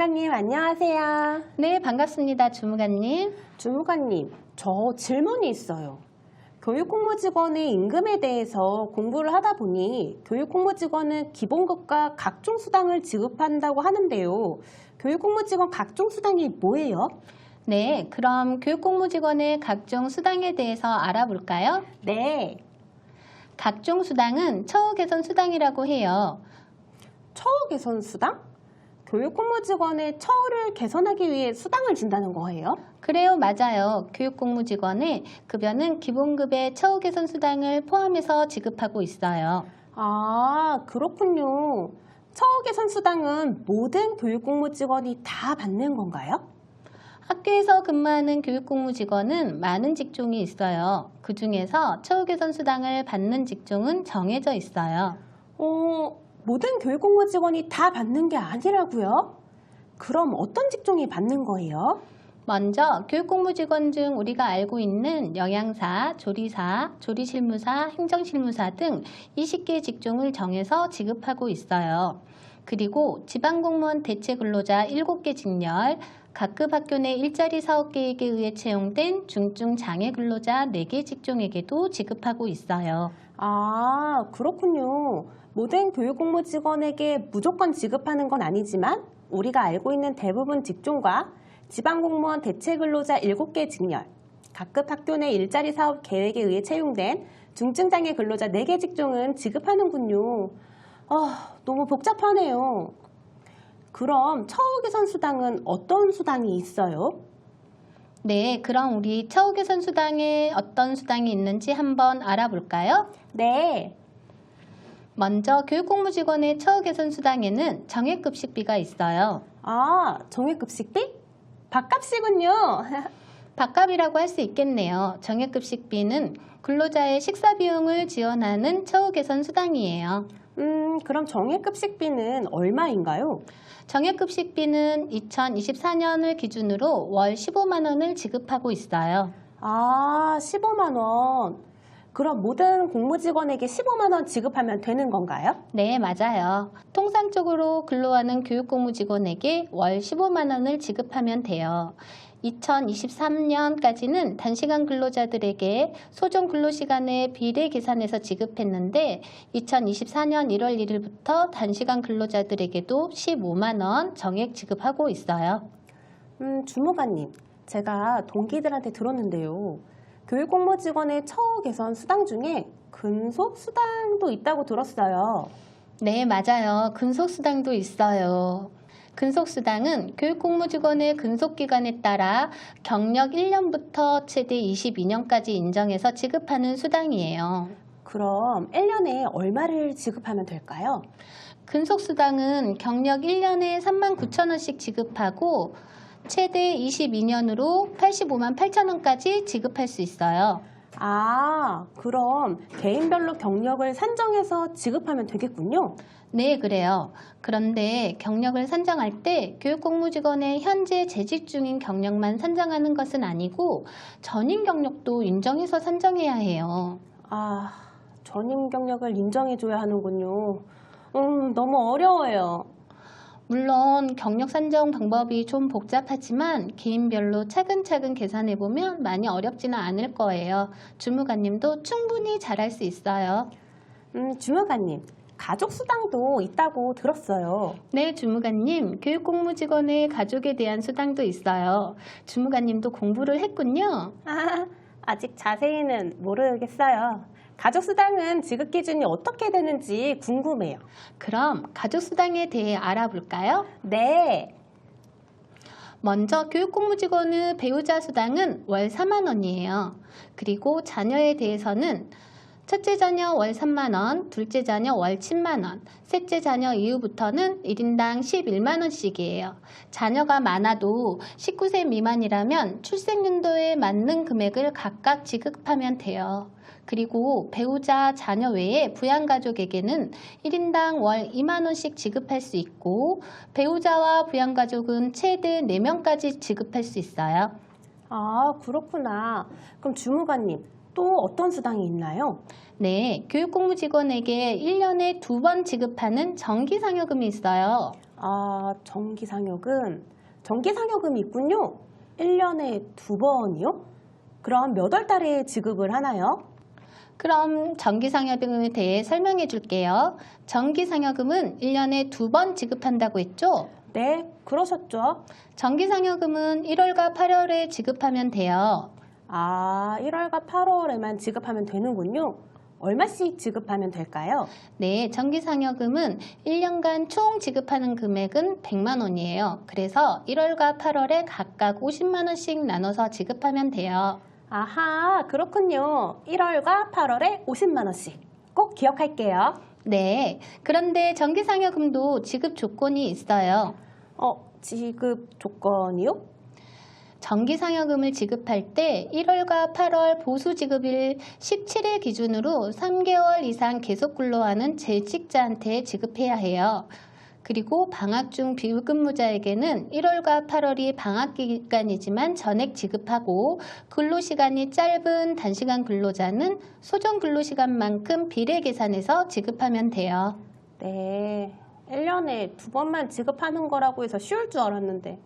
주무관님 안녕하세요. 네, 반갑습니다. 주무관님. 주무관님, 저 질문이 있어요. 교육공무직원의 임금에 대해서 공부를 하다 보니 교육공무직원은 기본급과 각종 수당을 지급한다고 하는데요. 교육공무직원 각종 수당이 뭐예요? 네, 그럼 교육공무직원의 각종 수당에 대해서 알아볼까요? 네, 각종 수당은 처우 개선 수당이라고 해요. 처우 개선 수당? 교육공무직원의 처우를 개선하기 위해 수당을 준다는 거예요? 그래요, 맞아요. 교육공무직원의 급여는 기본급의 처우 개선 수당을 포함해서 지급하고 있어요. 아, 그렇군요. 처우 개선 수당은 모든 교육공무직원이 다 받는 건가요? 학교에서 근무하는 교육공무직원은 많은 직종이 있어요. 그 중에서 처우 개선 수당을 받는 직종은 정해져 있어요. 모든 교육공무직원이 다 받는 게 아니라고요? 그럼 어떤 직종이 받는 거예요? 먼저 교육공무직원 중 우리가 알고 있는 영양사, 조리사, 조리실무사, 행정실무사 등 20개 직종을 정해서 지급하고 있어요. 그리고 지방공무원 대체근로자 7개 직렬, 각급 학교 내 일자리 사업 계획에 의해 채용된 중증 장애 근로자 4개 직종에게도 지급하고 있어요. 아, 그렇군요. 모든 교육공무직원에게 무조건 지급하는 건 아니지만 우리가 알고 있는 대부분 직종과 지방공무원 대체근로자 7개 직렬, 각급 학교 내 일자리 사업 계획에 의해 채용된 중증장애 근로자 4개 직종은 지급하는군요. 너무 복잡하네요. 그럼 처우 개선 수당은 어떤 수당이 있어요? 네, 그럼 우리 처우 개선 수당에 어떤 수당이 있는지 한번 알아볼까요? 네. 먼저 교육공무직원의 처우 개선 수당에는 정액급식비가 있어요. 아, 정액급식비? 밥값이군요. 밥값이라고 할 수 있겠네요. 정액급식비는 근로자의 식사 비용을 지원하는 처우 개선 수당이에요. 그럼 정액급식비는 얼마인가요? 정액급식비는 2024년을 기준으로 월 15만 원을 지급하고 있어요. 아, 15만 원. 그럼 모든 공무직원에게 15만 원 지급하면 되는 건가요? 네, 맞아요. 통상적으로 근로하는 교육공무직원에게 월 15만 원을 지급하면 돼요. 2023년까지는 단시간 근로자들에게 소정 근로시간의 비례 계산해서 지급했는데 2024년 1월 1일부터 단시간 근로자들에게도 15만 원 정액 지급하고 있어요. 주무관님, 제가 동기들한테 들었는데요. 교육공무직원의 처우 개선 수당 중에 근속 수당도 있다고 들었어요. 네, 맞아요. 근속수당도 있어요. 근속수당은 교육공무직원의 근속기간에 따라 경력 1년부터 최대 22년까지 인정해서 지급하는 수당이에요. 그럼 1년에 얼마를 지급하면 될까요? 근속수당은 경력 1년에 3만 9천 원씩 지급하고 최대 22년으로 85만 8천 원까지 지급할 수 있어요. 아, 그럼 개인별로 경력을 산정해서 지급하면 되겠군요. 네, 그래요. 그런데 경력을 산정할 때 교육공무직원의 현재 재직 중인 경력만 산정하는 것은 아니고 전임 경력도 인정해서 산정해야 해요. 아, 전임 경력을 인정해줘야 하는군요. 너무 어려워요. 물론 경력 산정 방법이 좀 복잡하지만 개인별로 차근차근 계산해보면 많이 어렵지는 않을 거예요. 주무관님도 충분히 잘할 수 있어요. 주무관님, 가족수당도 있다고 들었어요. 네, 주무관님, 교육공무직원의 가족에 대한 수당도 있어요. 주무관님도 공부를 했군요. 아직 자세히는 모르겠어요. 가족수당은 지급 기준이 어떻게 되는지 궁금해요. 그럼 가족수당에 대해 알아볼까요? 네. 먼저 교육공무직원의 배우자 수당은 월 4만 원이에요. 그리고 자녀에 대해서는 첫째 자녀 월 3만 원, 둘째 자녀 월 7만 원, 셋째 자녀 이후부터는 1인당 11만 원씩이에요. 자녀가 많아도 19세 미만이라면 출생연도에 맞는 금액을 각각 지급하면 돼요. 그리고 배우자, 자녀 외에 부양가족에게는 1인당 월 2만 원씩 지급할 수 있고 배우자와 부양가족은 최대 4명까지 지급할 수 있어요. 아, 그렇구나. 그럼 주무관님, 또 어떤 수당이 있나요? 네, 교육공무직원에게 1년에 2번 지급하는 정기상여금이 있어요. 정기상여금. 정기상여금이 있군요. 1년에 2번이요? 그럼 몇 월 달에 지급을 하나요? 그럼 정기상여금에 대해 설명해 줄게요. 정기상여금은 1년에 2번 지급한다고 했죠? 네, 그러셨죠. 정기상여금은 1월과 8월에 지급하면 돼요. 1월과 8월에만 지급하면 되는군요. 얼마씩 지급하면 될까요? 네, 정기상여금은 1년간 총 지급하는 금액은 100만 원이에요. 그래서 1월과 8월에 각각 50만 원씩 나눠서 지급하면 돼요. 아하, 그렇군요. 1월과 8월에 50만 원씩. 꼭 기억할게요. 네, 그런데 정기상여금도 지급 조건이 있어요. 지급 조건이요? 정기상여금을 지급할 때 1월과 8월 보수 지급일 17일 기준으로 3개월 이상 계속 근로하는 재직자한테 지급해야 해요. 그리고 방학 중 비근무자에게는 1월과 8월이 방학 기간이지만 전액 지급하고 근로시간이 짧은 단시간 근로자는 소정 근로시간만큼 비례 계산해서 지급하면 돼요. 네, 1년에 2번만 지급하는 거라고 해서 쉬울 줄 알았는데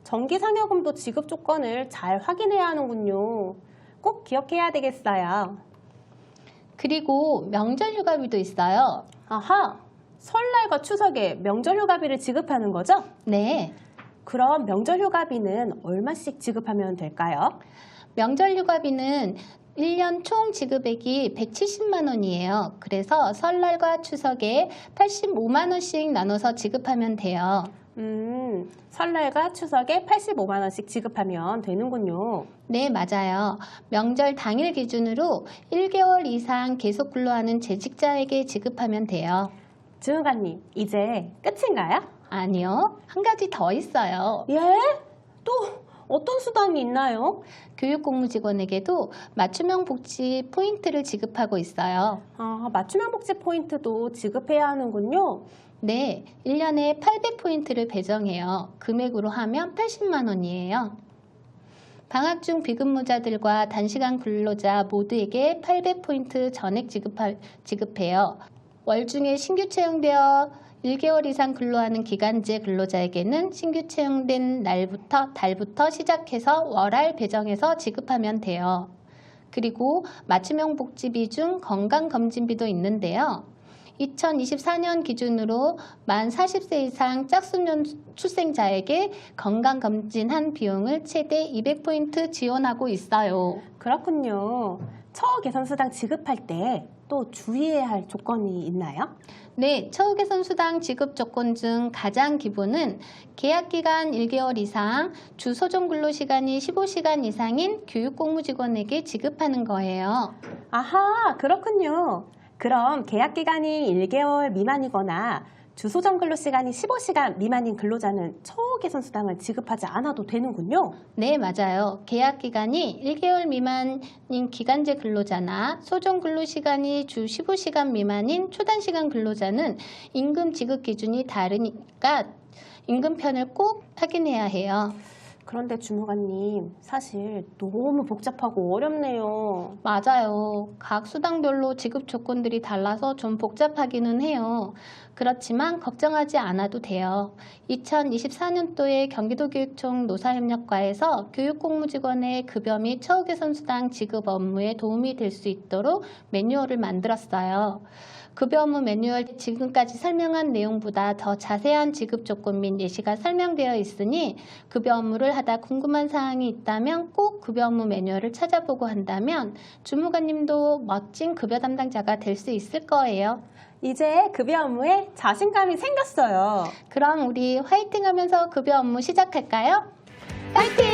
정기상여금도 지급 조건을 잘 확인해야 하는군요. 꼭 기억해야 되겠어요. 그리고 명절휴가비도 있어요. 아하, 설날과 추석에 명절휴가비를 지급하는 거죠? 네. 그럼 명절휴가비는 얼마씩 지급하면 될까요? 명절휴가비는 1년 총 지급액이 170만 원이에요. 그래서 설날과 추석에 85만 원씩 나눠서 지급하면 돼요. 설날과 추석에 85만 원씩 지급하면 되는군요. 네, 맞아요. 명절 당일 기준으로 1개월 이상 계속 근로하는 재직자에게 지급하면 돼요. 주무관님, 이제 끝인가요? 아니요, 한 가지 더 있어요. 예? 또 어떤 수당이 있나요? 교육공무 직원에게도 맞춤형 복지 포인트를 지급하고 있어요. 맞춤형 복지 포인트도 지급해야 하는군요. 네, 1년에 800포인트를 배정해요. 금액으로 하면 80만 원이에요. 방학 중 비근무자들과 단시간 근로자 모두에게 800포인트 전액 지급해요. 월 중에 신규 채용되어 1개월 이상 근로하는 기간제 근로자에게는 신규 채용된 달부터 시작해서 월할 배정해서 지급하면 돼요. 그리고 맞춤형 복지비 중 건강검진비도 있는데요. 2024년 기준으로 만 40세 이상 짝수년 출생자에게 건강검진한 비용을 최대 200포인트 지원하고 있어요. 그렇군요. 처우 개선 수당 지급할 때 또 주의해야 할 조건이 있나요? 네, 처우 개선 수당 지급 조건 중 가장 기본은 계약 기간 1개월 이상, 주 소정 근로 시간이 15시간 이상인 교육공무 직원에게 지급하는 거예요. 아하, 그렇군요. 그럼 계약 기간이 1개월 미만이거나 주소정 근로 시간이 15시간 미만인 근로자는 처우 개선 수당을 지급하지 않아도 되는군요. 네, 맞아요. 계약 기간이 1개월 미만인 기간제 근로자나 소정 근로 시간이 주 15시간 미만인 초단시간 근로자는 임금 지급 기준이 다르니까 임금편을 꼭 확인해야 해요. 그런데 주무관님, 사실 너무 복잡하고 어렵네요. 맞아요. 각 수당별로 지급 조건들이 달라서 좀 복잡하기는 해요. 그렇지만 걱정하지 않아도 돼요. 2024년도에 경기도교육청 노사협력과에서 교육공무직원의 급여 및 처우 개선 수당 지급 업무에 도움이 될 수 있도록 매뉴얼을 만들었어요. 급여 업무 매뉴얼 지금까지 설명한 내용보다 더 자세한 지급 조건 및 예시가 설명되어 있으니 급여 업무를 하다 궁금한 사항이 있다면 꼭 급여 업무 매뉴얼을 찾아보고 한다면 주무관님도 멋진 급여 담당자가 될 수 있을 거예요. 이제 급여 업무에 자신감이 생겼어요. 그럼 우리 화이팅 하면서 급여 업무 시작할까요? 파이팅!